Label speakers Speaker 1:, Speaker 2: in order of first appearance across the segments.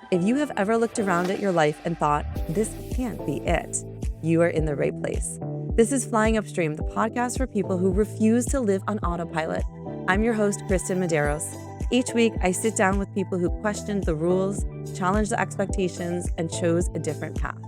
Speaker 1: If you have ever looked around at your life and thought, this can't be it, you are in the right place. This is Flying Upstream, the podcast for people who refuse to live on autopilot. I'm your host, Kristyn Medeiros. Each week, I sit down with people who questioned the rules, challenged the expectations, and chose a different path.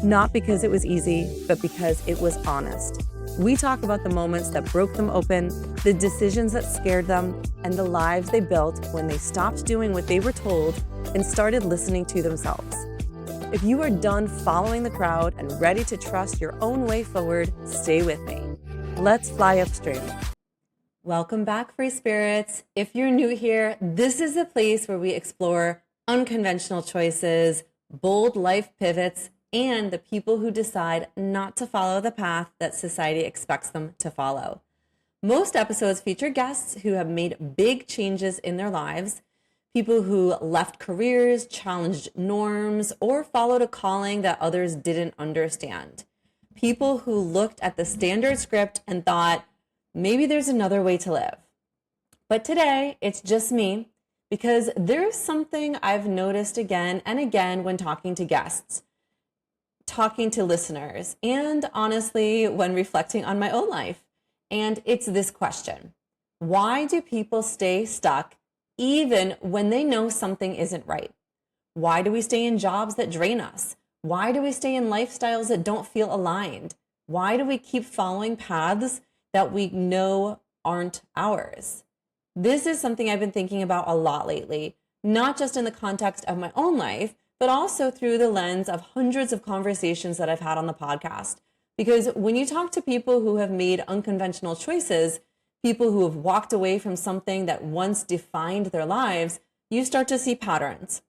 Speaker 1: Not because it was easy, but because it was honest. We talk about the moments that broke them open, the decisions that scared them, and the lives they built when they stopped doing what they were told and started listening to themselves. If you are done following the crowd and ready to trust your own way forward, stay with me. Let's fly upstream. Welcome back, free spirits. If you're new here, this is a place where we explore unconventional choices, bold life pivots, and the people who decide not to follow the path that society expects them to follow. Most episodes feature guests who have made big changes in their lives, people who left careers, challenged norms, or followed a calling that others didn't understand. People who looked at the standard script and thought, maybe there's another way to live. But today, it's just me, because there's something I've noticed again and again when talking to guests, talking to listeners, and honestly, when reflecting on my own life. And it's this question: why do people stay stuck even when they know something isn't right? Why do we stay in jobs that drain us? Why do we stay in lifestyles that don't feel aligned? Why do we keep following paths that we know aren't ours? This is something I've been thinking about a lot lately, not just in the context of my own life, but also through the lens of hundreds of conversations that I've had on the podcast. Because when you talk to people who have made unconventional choices, people who have walked away from something that once defined their lives, you start to see patterns.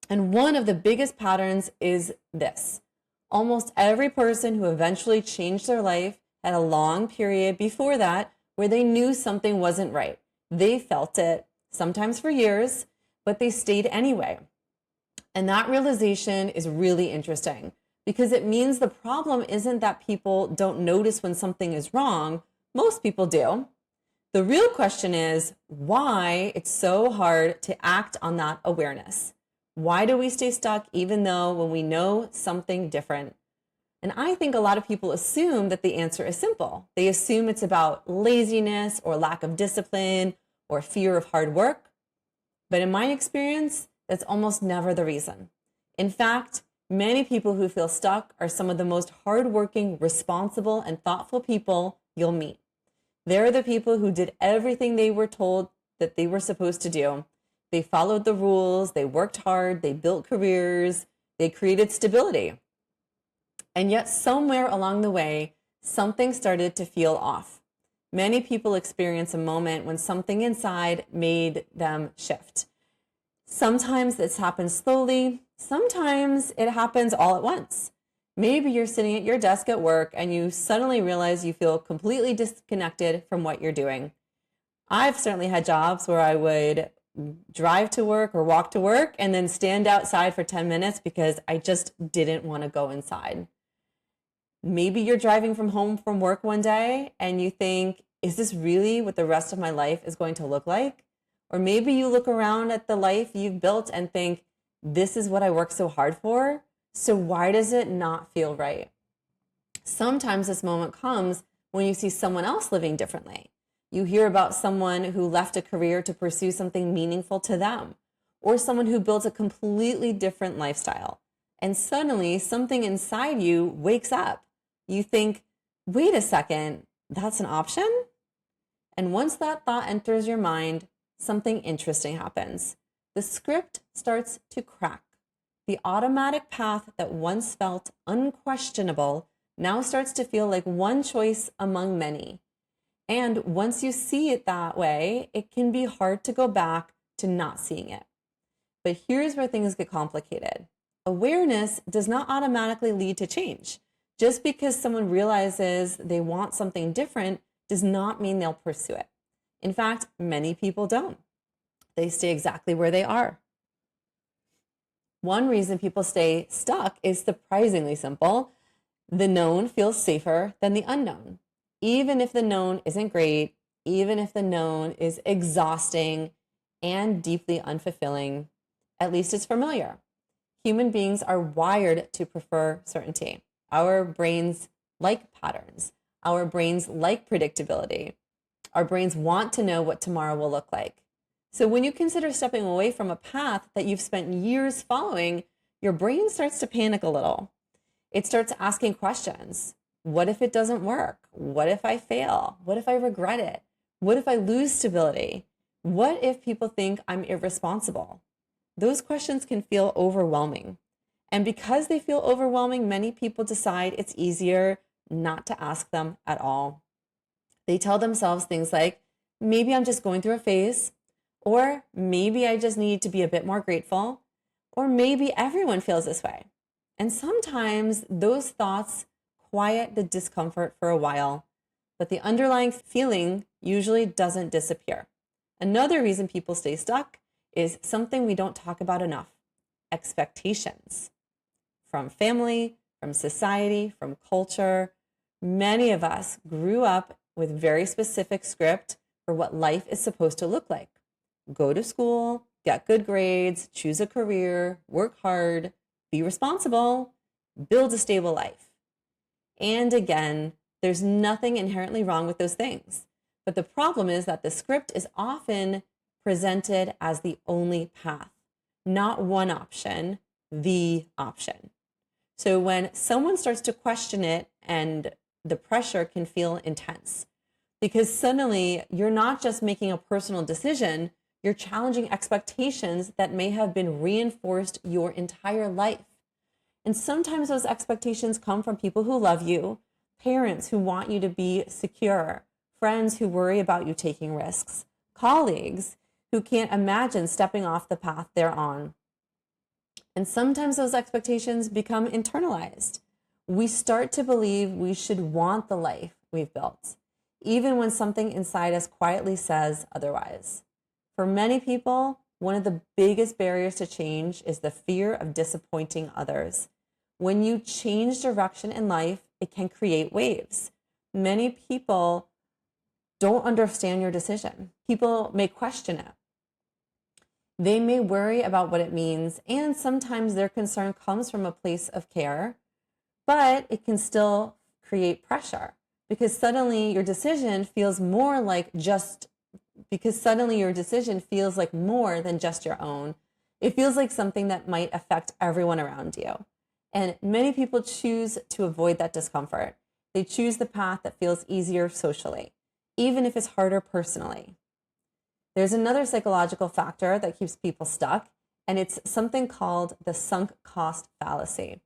Speaker 1: And one of the biggest patterns is this: almost every person who eventually changed their life had a long period before that where they knew something wasn't right. They felt it, sometimes for years, but they stayed anyway. And that realization is really interesting, because it means the problem isn't that people don't notice when something is wrong. Most people do. The real question is why it's so hard to act on that awareness. Why do we stay stuck even though when we know something different? And I think a lot of people assume that the answer is simple. They assume it's about laziness or lack of discipline or fear of hard work. But in my experience, that's almost never the reason. In fact, many people who feel stuck are some of the most hardworking, responsible, and thoughtful people you'll meet. They're the people who did everything they were told that they were supposed to do. They followed the rules, they worked hard, they built careers, they created stability. And yet somewhere along the way, something started to feel off. Many people experience a moment when something inside made them shift. Sometimes this happens slowly. Sometimes it happens all at once. Maybe you're sitting at your desk at work and you suddenly realize you feel completely disconnected from what you're doing. I've certainly had jobs where I would drive to work or walk to work and then stand outside for 10 minutes because I just didn't want to go inside. Maybe you're driving from home from work one day and you think, is this really what the rest of my life is going to look like? Or maybe you look around at the life you've built and think, this is what I worked so hard for, so why does it not feel right? Sometimes this moment comes when you see someone else living differently. You hear about someone who left a career to pursue something meaningful to them, or someone who built a completely different lifestyle. And suddenly something inside you wakes up. You think, wait a second, that's an option? And once that thought enters your mind, something interesting happens. The script starts to crack. The automatic path that once felt unquestionable now starts to feel like one choice among many. And once you see it that way, it can be hard to go back to not seeing it. But here's where things get complicated. Awareness does not automatically lead to change. Just because someone realizes they want something different does not mean they'll pursue it. In fact, many people don't. They stay exactly where they are. One reason people stay stuck is surprisingly simple. The known feels safer than the unknown. Even if the known isn't great, even if the known is exhausting and deeply unfulfilling, at least it's familiar. Human beings are wired to prefer certainty. Our brains like patterns. Our brains like predictability. Our brains want to know what tomorrow will look like. So when you consider stepping away from a path that you've spent years following, your brain starts to panic a little. It starts asking questions. What if it doesn't work? What if I fail? What if I regret it? What if I lose stability? What if people think I'm irresponsible? Those questions can feel overwhelming. And because they feel overwhelming, many people decide it's easier not to ask them at all. They tell themselves things like, maybe I'm just going through a phase, or maybe I just need to be a bit more grateful, or maybe everyone feels this way. And sometimes those thoughts quiet the discomfort for a while, but the underlying feeling usually doesn't disappear. Another reason people stay stuck is something we don't talk about enough: expectations. From family, from society, from culture. Many of us grew up with very specific script for what life is supposed to look like. Go to school, get good grades, choose a career, work hard, be responsible, build a stable life. And again, there's nothing inherently wrong with those things. But the problem is that the script is often presented as the only path, not one option, the option. So when someone starts to question it, and the pressure can feel intense, because suddenly you're not just making a personal decision, you're challenging expectations that may have been reinforced your entire life. And sometimes those expectations come from people who love you, parents who want you to be secure, friends who worry about you taking risks, colleagues who can't imagine stepping off the path they're on. And sometimes those expectations become internalized. We start to believe we should want the life we've built, even when something inside us quietly says otherwise. For many people, one of the biggest barriers to change is the fear of disappointing others. When you change direction in life, it can create waves. Many people don't understand your decision. People may question it. They may worry about what it means, and sometimes their concern comes from a place of care, but it can still create pressure because suddenly your decision feels more like more than just your own. It feels like something that might affect everyone around you. And many people choose to avoid that discomfort. They choose the path that feels easier socially, even if it's harder personally. There's another psychological factor that keeps people stuck, and it's something called the sunk cost fallacy.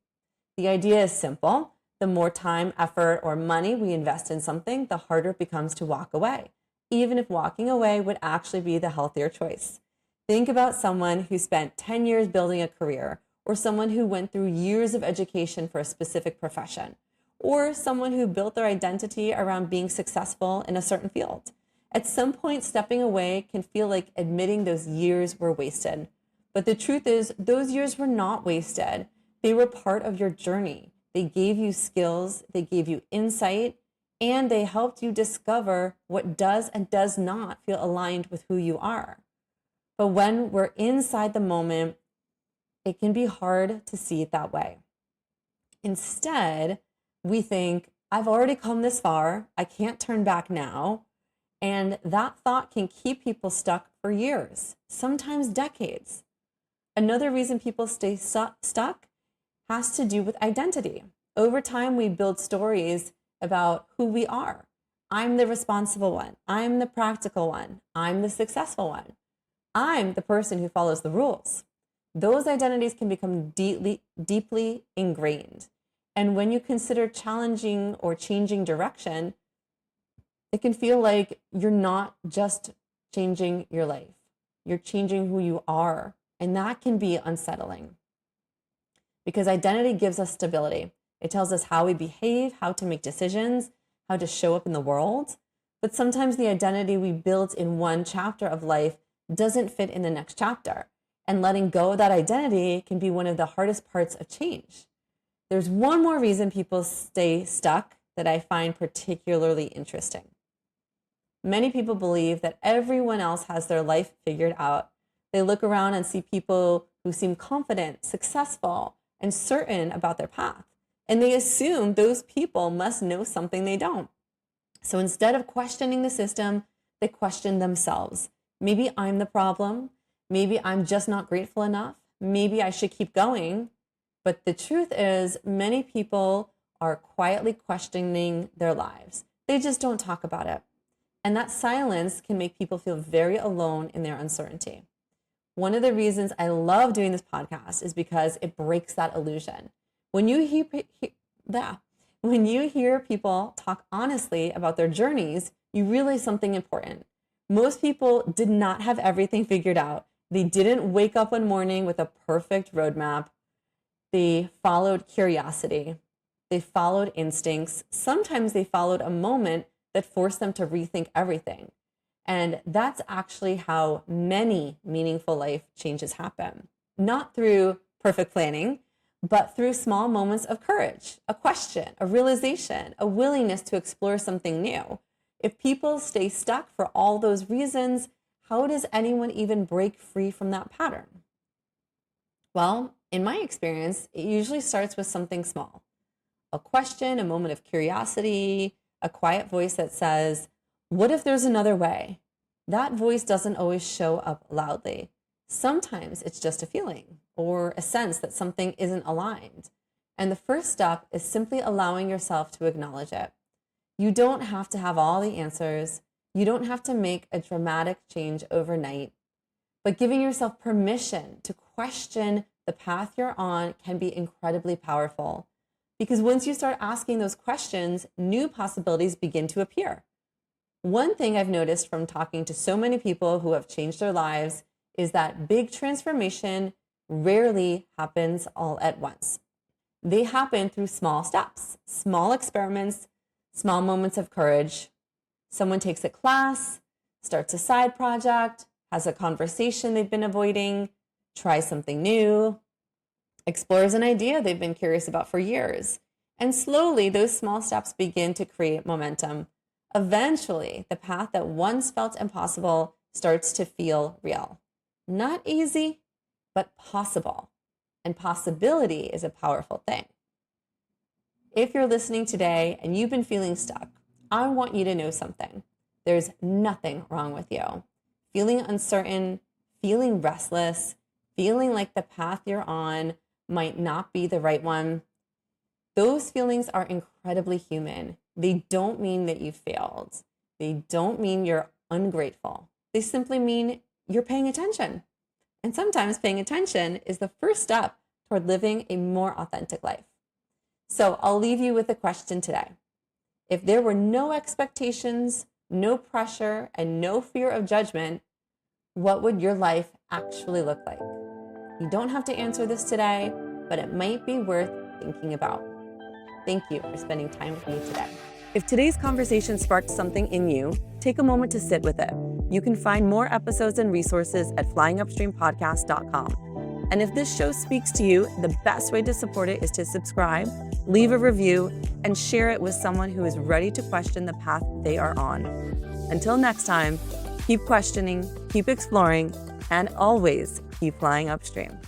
Speaker 1: The idea is simple. The more time, effort, or money we invest in something, the harder it becomes to walk away, even if walking away would actually be the healthier choice. Think about someone who spent 10 years building a career, or someone who went through years of education for a specific profession, or someone who built their identity around being successful in a certain field. At some point, stepping away can feel like admitting those years were wasted. But the truth is, those years were not wasted. They were part of your journey. They gave you skills, they gave you insight, and they helped you discover what does and does not feel aligned with who you are. But when we're inside the moment, it can be hard to see it that way. Instead, we think, I've already come this far, I can't turn back now. And that thought can keep people stuck for years, sometimes decades. Another reason people stay stuck has to do with identity. Over time, we build stories about who we are. I'm the responsible one. I'm the practical one. I'm the successful one. I'm the person who follows the rules. Those identities can become deeply ingrained. And when you consider challenging or changing direction, it can feel like you're not just changing your life. You're changing who you are. And that can be unsettling. Because identity gives us stability. It tells us how we behave, how to make decisions, how to show up in the world. But sometimes the identity we built in one chapter of life doesn't fit in the next chapter. And letting go of that identity can be one of the hardest parts of change. There's one more reason people stay stuck that I find particularly interesting. Many people believe that everyone else has their life figured out. They look around and see people who seem confident, successful, and certain about their path. And they assume those people must know something they don't. So instead of questioning the system, they question themselves. Maybe I'm the problem. Maybe I'm just not grateful enough. Maybe I should keep going. But the truth is, many people are quietly questioning their lives. They just don't talk about it. And that silence can make people feel very alone in their uncertainty. One of the reasons I love doing this podcast is because it breaks that illusion. When you hear people talk honestly about their journeys, you realize something important. Most people did not have everything figured out. They didn't wake up one morning with a perfect roadmap. They followed curiosity. They followed instincts. Sometimes they followed a moment that forced them to rethink everything. And that's actually how many meaningful life changes happen. Not through perfect planning, but through small moments of courage, a question, a realization, a willingness to explore something new. If people stay stuck for all those reasons, how does anyone even break free from that pattern? Well, in my experience, it usually starts with something small. A question, a moment of curiosity, a quiet voice that says, what if there's another way? That voice doesn't always show up loudly. Sometimes it's just a feeling or a sense that something isn't aligned. And the first step is simply allowing yourself to acknowledge it. You don't have to have all the answers. You don't have to make a dramatic change overnight. But giving yourself permission to question the path you're on can be incredibly powerful. Because once you start asking those questions, new possibilities begin to appear. One thing I've noticed from talking to so many people who have changed their lives is that big transformation rarely happens all at once. They happen through small steps, small experiments, small moments of courage. Someone takes a class, starts a side project, has a conversation they've been avoiding, tries something new, explores an idea they've been curious about for years. And slowly, those small steps begin to create momentum. Eventually, the path that once felt impossible starts to feel real. Not easy, but possible. And possibility is a powerful thing. If you're listening today and you've been feeling stuck, I want you to know something. There's nothing wrong with you. Feeling uncertain, feeling restless, feeling like the path you're on might not be the right one. Those feelings are incredibly human. They don't mean that you failed. They don't mean you're ungrateful. They simply mean you're paying attention. And sometimes paying attention is the first step toward living a more authentic life. So I'll leave you with a question today. If there were no expectations, no pressure, and no fear of judgment, what would your life actually look like? You don't have to answer this today, but it might be worth thinking about. Thank you for spending time with me today. If today's conversation sparked something in you, take a moment to sit with it. You can find more episodes and resources at flyingupstreampodcast.com. And if this show speaks to you, the best way to support it is to subscribe, leave a review, and share it with someone who is ready to question the path they are on. Until next time, keep questioning, keep exploring, and always keep flying upstream.